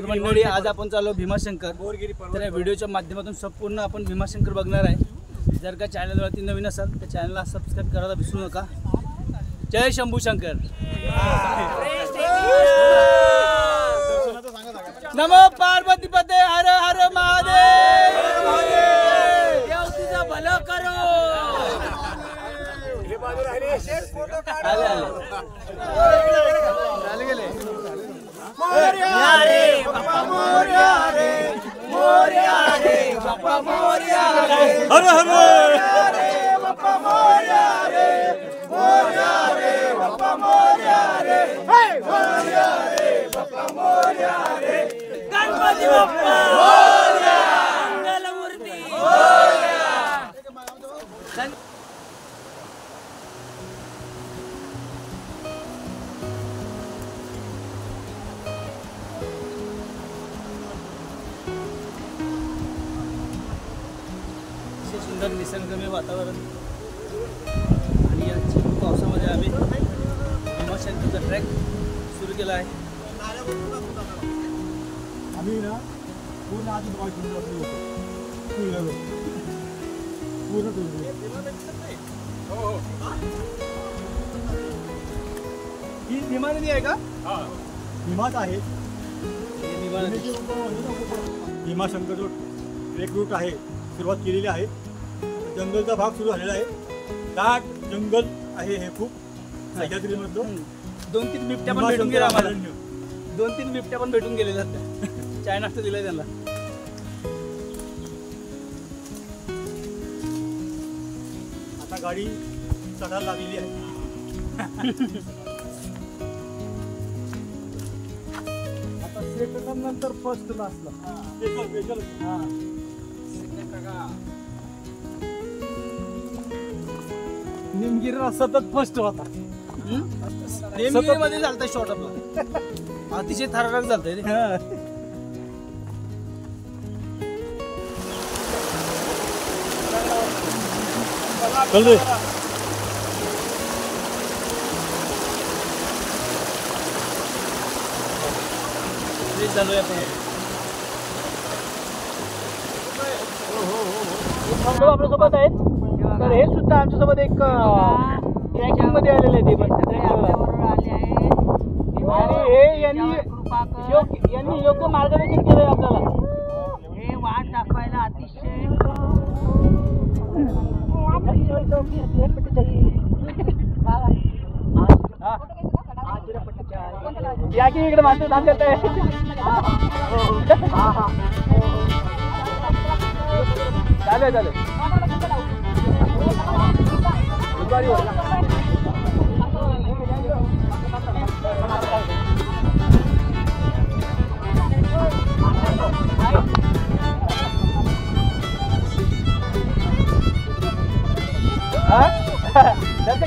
तर मंडळी आज आपण चाललो भीमाशंकर. तर या व्हिडिओच्या माध्यमातून संपूर्ण आपण भीमाशंकर बघणार आहे. जर का चॅनलवरती नवीन असाल तर चॅनलला सबस्क्राईब करायला विसरू नका. जय शंभू शंकर. नमो पार्वती पते हर हर महादेव. देव तुझं भलं करो. आले गेले. मोरया रे बाप्पा मोरया रे, मोरया रे बाप्पा मोरया रे, हर हर रे बाप्पा मोरया रे, मोरया रे बाप्पा मोरया रे, मोरया रे बाप्पा मोरया रे. गणपती बाप्पा मोरया, मंगलमूर्ती मोरया. सुंदर निसर्गरम्य वातावरण आणि या पावसामध्ये आम्ही भीमाशंकरचा ट्रॅक सुरू केला आहे. आम्ही ना पूर्ण आधी पूर्ण ही भीमा नदी आहे का? भीमाच आहे. भीमाशंकर जो ट्रेक रूट आहे सुरुवात केलेली आहे. जंगलचा भाग सुरू झालेला आहे. दाट जंगल आहे हे खूप सह्याद्रीमधलं. 2-3 बिबट्या पण भेटून गेल्या आम्हाला. 2-3 बिबट्या पण भेटून गेलेल्या आहेत. चाय नाश्ता दिलाय त्यांना. आता गाडी चढायला लागलेली आहे. आता सेकंड नंतर फर्स्ट असला निमगिरीला सतत फर्स्ट होता. निमगिरीमध्ये चालतंय शॉर्ट आपला. अतिशय थरारक चालतंय. चल चालू आहे आपण. आपल्यासोबत आहेत. तर हे सुद्धा आमच्यासोबत एक ट्रॅकिंग मध्ये आलेले आहे. आणि हे यांनी योग्य मार्गदर्शन केलंय आपल्याला. हे वाट दाखवायला अतिशय या की इकडे माणसं धान देत आहे. चालेल जाते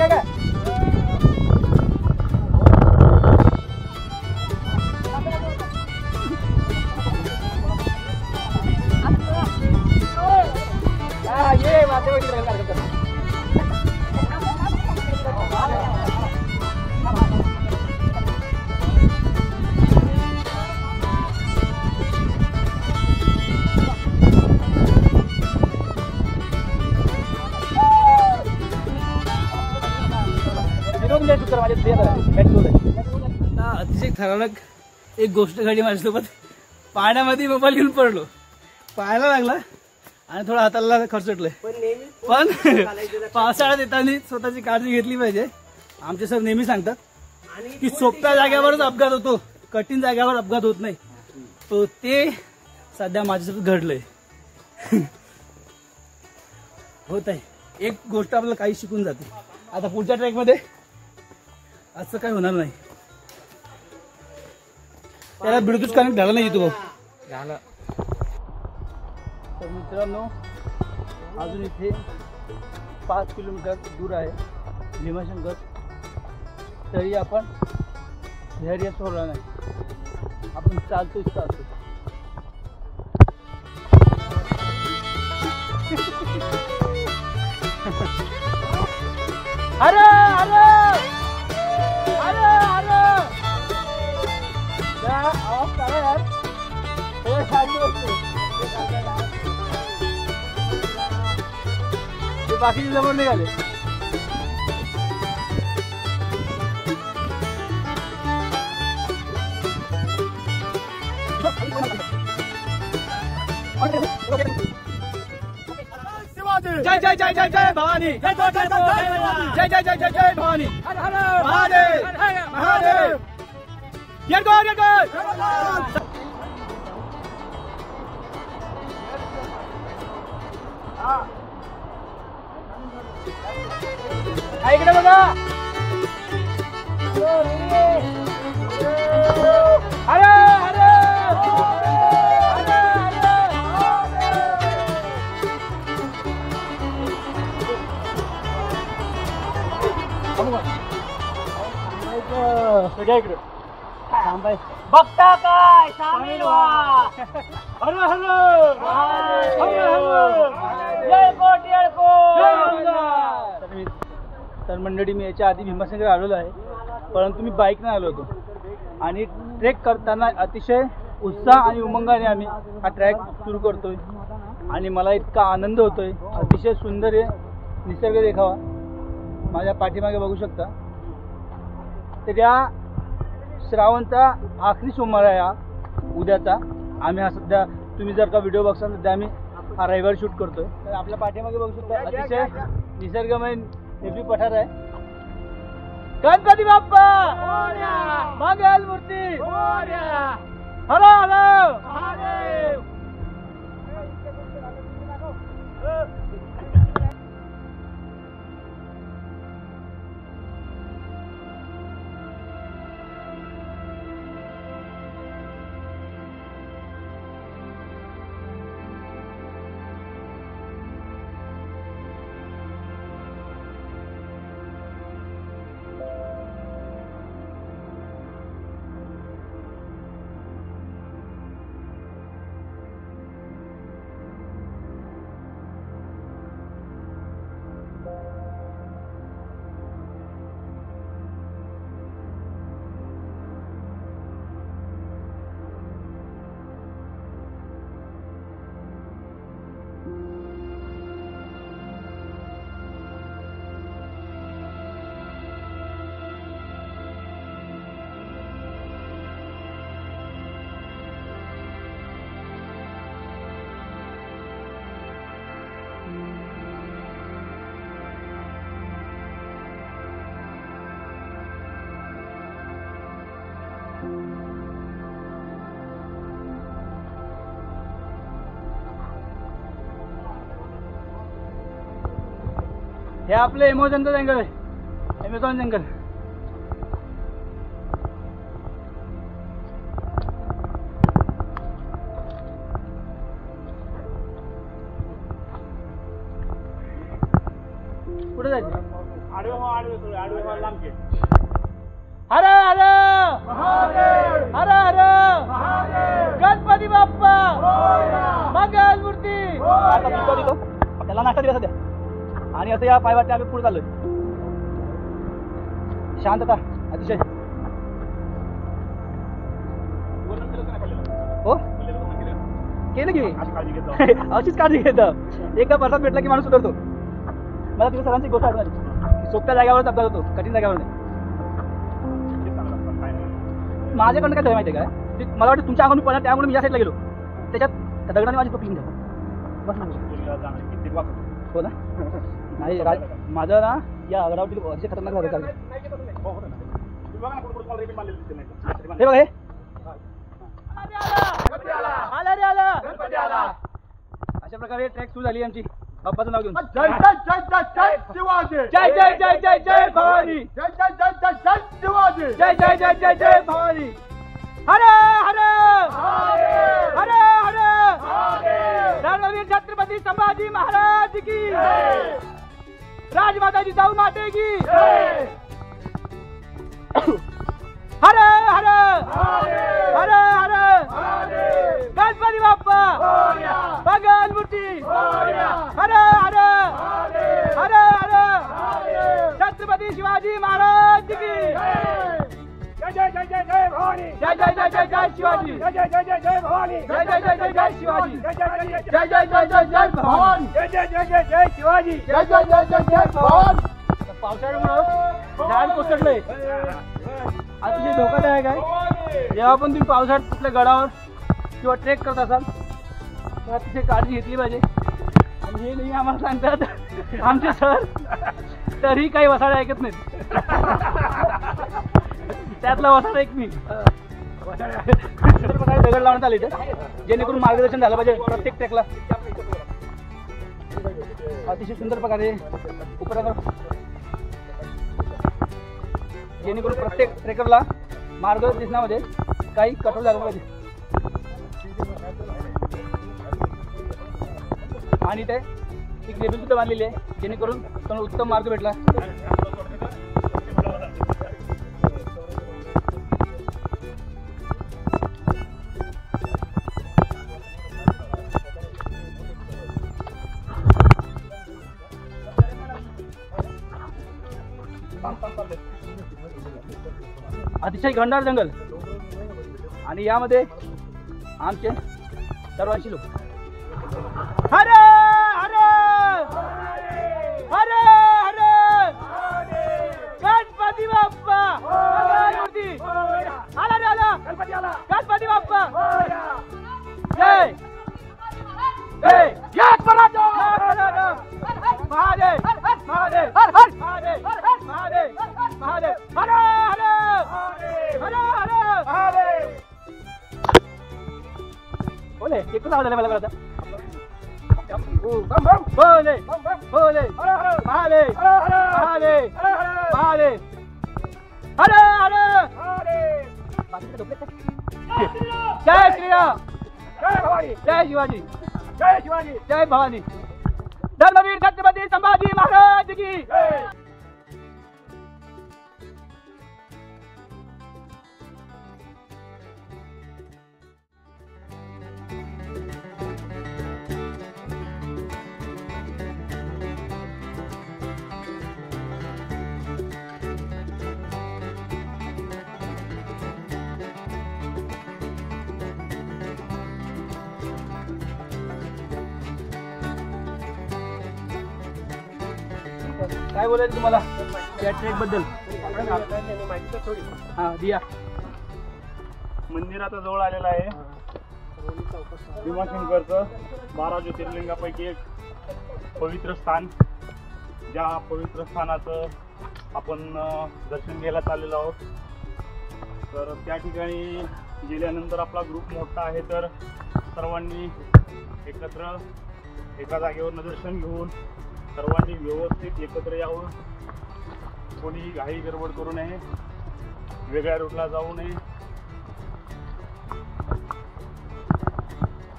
का? ये अतिशय थरारक एक गोष्ट घडली माझ्यासोबत. पाण्यामध्ये मोबाईल घेऊन पडलो. पाहायला लागला आणि थोडा हाताला खरचटलंय. पण पावसाळ्यात येताना स्वतःची काळजी घेतली पाहिजे. आमचे सर नेहमी सांगतात की सोप्या जाग्यावरच अपघात होतो, कठीण जाग्यावर अपघात होत नाही. तो ते सध्या माझ्यासोबत घडलंय. होत आहे. एक गोष्ट आपल्याला काही शिकून जाते. आता पुढच्या ट्रॅक मध्ये असं काही होणार नाही. त्याला ब्लूटूथ कनेक्ट झाला नाही तो झाला. तर मित्रांनो अजून इथे 5 किलोमीटर दूर आहे भीमाशंकर. तरी आपण धैर्य सोडला नाही. आपण चालतो. अरे अरे अरे अरे आवाज करा यार. ते बाकीचे समोर निघाले. जय जय जय जय जय भवानी, जय जय जय जय जय जय जय भवानी, महादेव महादेव. इकडे बघा. अरे अरे बघता काय सामील व्हा. हर हर जय कोट येळको. तर मंडळी, मी याच्या आधी भीमाशंकर आलेलो आहे, परंतु मी बाईकने आलो होतो आणि ट्रेक करताना अतिशय उत्साह आणि उमंगाने आम्ही हा ट्रॅक सुरू करतोय आणि मला इतका आनंद होतोय. अतिशय सुंदर आहे निसर्ग देखावा. माझ्या पाठीमागे बघू शकता. तर या श्रावणचा आखरी सोमवार आहे हा उद्याचा. आम्ही हा सध्या, तुम्ही जर का व्हिडिओ बघसाल सध्या आम्ही हा रविवारी शूट करतोय. तर आपल्या पाठीमागे बघू शकता अतिशय निसर्गमय नेपी पठार आहे. गणपती बाप्पा मंगल मूर्ती. हर हर महादेव. हे आपले अमेझॉनचं जंगल आहे. अमेझॉन जंगल. कुठे जायचं? हर हर हर हर गणपती बाप्पा मंगल मूर्ती. त्याला नाश्ता दिला सध्या आणि असं या पायवाटने आम्ही पुढे चाललोय. शांतता अतिशय. हो केलं की अशीच काळजी घेतं. एकदा प्रसाद भेटला की माणूस सुधारतो. मला तुझ्या सरांची गोष्ट आठवली की सोप्या जागेवरच अपघात होतो, कठीण जागेवर नाही. माझ्याकडनं काय झालं माहिती आहे काय? मला वाटतं तुमच्या अंगाने पडला त्यामुळे मी या साईडला गेलो. त्याच्यात त्या दगडाने माझी टोपी घेऊन बस. हो ना. नाही माझं ना या आगडावरती अतिशय खतरनाक झालं. हे बघ, हे अशा प्रकारे ट्रॅक सुरू झाली आमची. बाप्पाचं नाव घेऊन. जय जय जय जय जय शिवाजी. जय जय जय जय जय भवानी. जय जय जय जय जय शिवाजी. जय जय जय जय जय भवानी. हर हर हर हर रणवीर छत्रपती संभाजी महाराज की. राजमाता जिजाऊ माते की. हर हर हर हर गणपती बाप्पा मंगल मूर्ती. हर हर हर हर छत्रपती शिवाजी महाराज की. जय जय जय जय जय जय जय जय जय जय शिवाजी जय जय जय जय जय भवानी जय जय जय जय जय शिवाजी जय जय जय जय जय जय भवानी जय जय जय जय जय शिवाजी जय जय जय जय जय भवानी. पावसाळ्यामुळं झाड कोसळले, अतिशय धोकादायक आहे. जेव्हा पण तुम्ही पावसाळ्यात कुठल्या गडावर किंवा ट्रेक करत असाल तर अतिशय काळजी घेतली पाहिजे. आणि हे नाही आम्हाला सांगतात आमचे सर, तरी काही वसाडे ऐकत नाहीत. त्यातला वसाडा एक मी. प्रकारे दगड लावण्यात आले इथे, जेणेकरून मार्गदर्शन झालं पाहिजे प्रत्येक ट्रेकला. अतिशय सुंदर प्रकारे उपरावर, जेणेकरून प्रत्येक ट्रेकरला मार्गदर्शनामध्ये काही कठोर झालं पाहिजे. आणि ते एक लेबल सुद्धा बांधलेली आहे, जेणेकरून त्यांना उत्तम मार्ग भेटला. अतिशय घनदाट जंगल आणि यामध्ये आमचे सर्वांशी लोक. हरे हरे हरे हरे गणपती बाप्पा आला आला गणपती बाप्पा जय जय महादेव महादेव महादेव महादेव महादेव हरे हरे हरे हरे महादेव. बोले एकच आवाज आला मला कळता. बोले बोले महादेव महादेव महादेव हरे हरे. जय श्रीराम जय भवानी जय शिवाजी जय शिवाजी जय भवानी. धर्मवीर छत्रपती संभाजी महाराज की. काय बोलायचं तुम्हाला या ट्रेक बद्दल? हा दिया. मंदिर आता जवळ आलेलं आहे. भीमाशंकरचं 12 ज्योतिर्लिंगापैकी एक पवित्र स्थान. ज्या पवित्र स्थानाचं आपण दर्शन घ्यायला चाललेलो आहोत. तर त्या ठिकाणी गेल्यानंतर आपला ग्रुप मोठा आहे, तर सर्वांनी एकत्र एका जागेवर दर्शन घेऊन सर्वांनी व्यवस्थित एकत्र यावं. कोणी घाई गडबड करू नये, वेगळ्या रूटला जाऊ नये,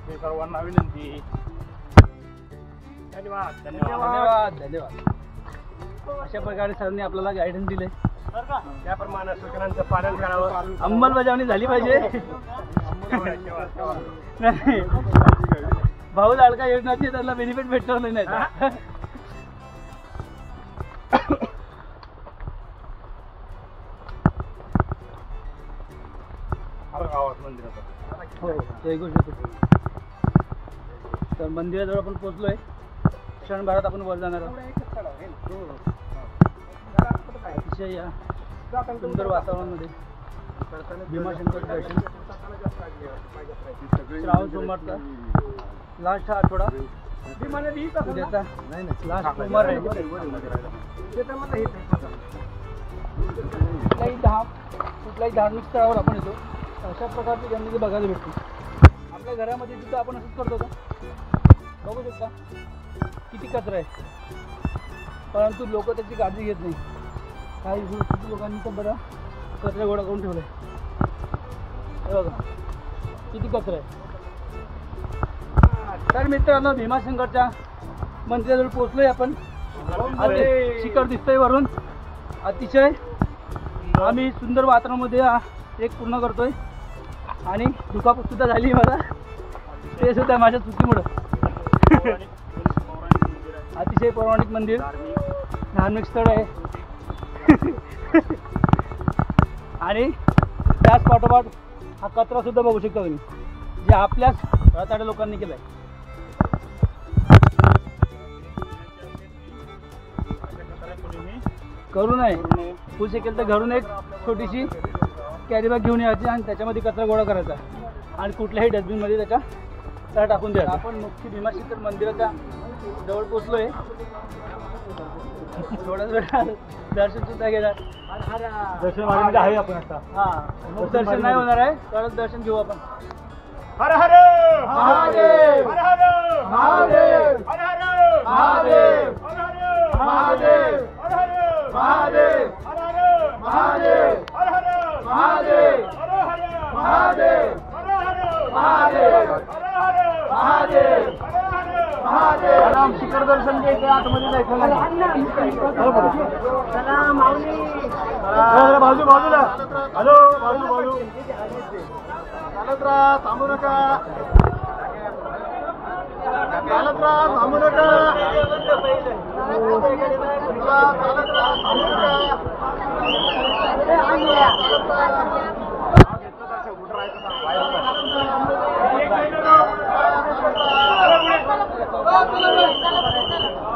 हे सर्वांना विनंती. धन्यवाद धन्यवाद धन्यवाद. अशा प्रकारे सरांनी आपल्याला गायडन्स दिले, त्याप्रमाणे सूचनांचं पालन करावं, अंमलबजावणी झाली पाहिजे. भाऊ लाडका योजनाची त्याला बेनिफिट भेटणार नाही. हो एक गोष्ट. तर मंदिराजवळ आपण पोहोचलोय. क्षणभरात आपण वर जाणार आहोत. अतिशय या सुंदर वातावरणामध्ये भीमाशंकर दर्शन. श्रावण सोमवारचा लास्ट हा आठवडा, उद्याचा लास्ट सोमवार आहे. कुठल्याही धार्मिक स्थळावर आपण येतो, अशा प्रकारची गंदगी बघायला भेटते. आपल्या घरामध्ये सुद्धा आपण असंच करतो का? बघू शकता किती कचरा आहे, परंतु लोक त्याची काळजी घेत नाही. काही लोकांनी तर बरं कचरा गोळा करून ठेवला आहे. बघा किती कचरा आहे. तर मित्रांनो, भीमाशंकरच्या मंदिराजवळ पोहोचलोय आपण. शिखर दिसतंय वरून. अतिशय आम्ही सुंदर वातावरणामध्ये ट्रेक पूर्ण करतोय. आणि दुखापत सुद्धा झाली मला, ते सुद्धा माझ्या चुकीमुळं. अतिशय पौराणिक मंदिर, धार्मिक स्थळ आहे. आणि त्याच पाठोपाठ हा कचरा सुद्धा बघू शकता तुम्ही, जे आपल्याच रताड्या लोकांनी केलाय. करू नये. होऊ शकेल तर घरून एक छोटीशी कॅरी बॅग घेऊन यायची आणि त्याच्यामध्ये कचरा गोळा करायचा आणि कुठल्याही डस्टबिनमध्ये त्याच्या टाकून द्यायचा. आपण मुख्य भीमाशंकर मंदिराच्या जवळ पोचलोय. थोड्याच वेळा दर्शन सुद्धा घेणार. दर्शन मार्गामध्ये आहे आपण आता. हा दर्शन नाही होणार आहे, तरच दर्शन घेऊ आपण. हर हर महादेव हर हर महादेव हर हर महादेव हर हर महादेव हर हर महादेव हर हर महादेव हर हर महादेव हर हर महादेव हर हर महादेव हर हर महादेव हर हर महादेव. राम शिखर दर्शन घ्यायचं, आतमध्ये जायचं नाही. बाजूला हॅलो बाजू चालत राहा, थांबू नका. चालत राहा, थांबू नका. चालत राहा, थांबू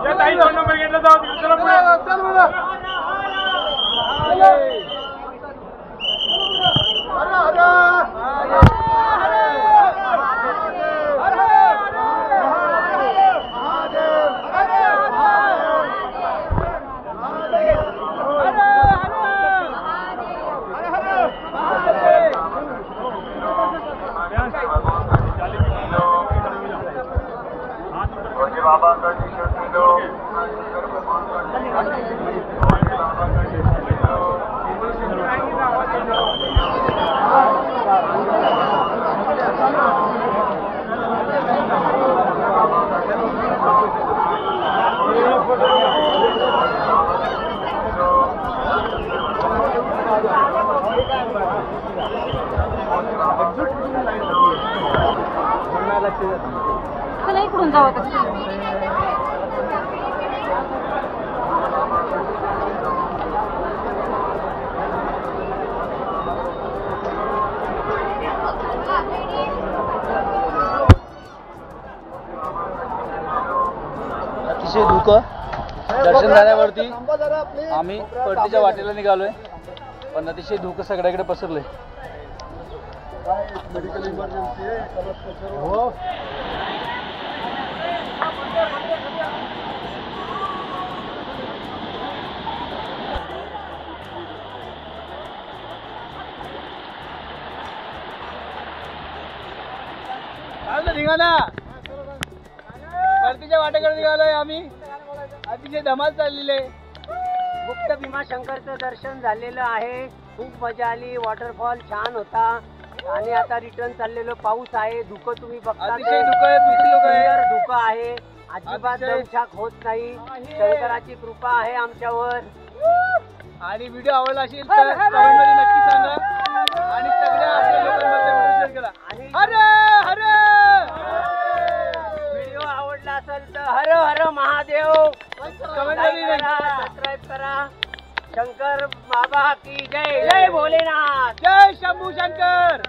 या ताई 2 नंबर घेतला जाऊ तिकडे. चला पुढे. चल मुलं. चला इकडून जाऊ आता. अतिशय धुकं. दर्शन झाल्यावरती आम्ही परतीच्या वाटेला निघालोय, पण अतिशय धुकं सगळ्याकडे पसरलंय. मेडिकल इमर्जन्सी आहे. हो. निघाला परतीच्या वाटेकडे निघालोय आम्ही. अतिशय धमाल चाललेली आहे. गुप्त भीमाशंकरचं दर्शन झालेलं आहे. खूप मजा आली. वॉटरफॉल छान होता आणि आता रिटर्न चाललेलो. पाऊस आहे, धुकं तुम्ही बघता. अतिशय धुकं आहे, सुंदर धुकं आहे. अजिबात अतिशय दमछाक होत नाही. शंकराची कृपा आहे आमच्यावर. आणि व्हिडिओ आवडला असेल तर कमेंट मध्ये नक्की सांगा आणि सगळ्या आपल्या लोकांमध्ये व्हिडिओ शेअर करा. हर हर व्हिडिओ आवडला असेल तर हर हर महादेव सबस्क्राईब करा. शंकर बाबा की जय. जय भोलेनाथ. जय शंभू शंकर.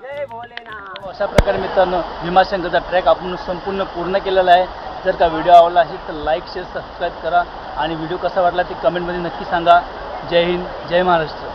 जय भोलेनाथ. अशा प्रकारे मित्रांनो भीमाशंकरचा ट्रॅक आपण संपूर्ण पूर्ण केलेला आहे. जर का व्हिडिओ आवडला असेल तर लाईक शेअर सबस्क्राईब करा आणि व्हिडिओ कसा वाटला ते कमेंटमध्ये नक्की सांगा. जय हिंद, जय महाराष्ट्र.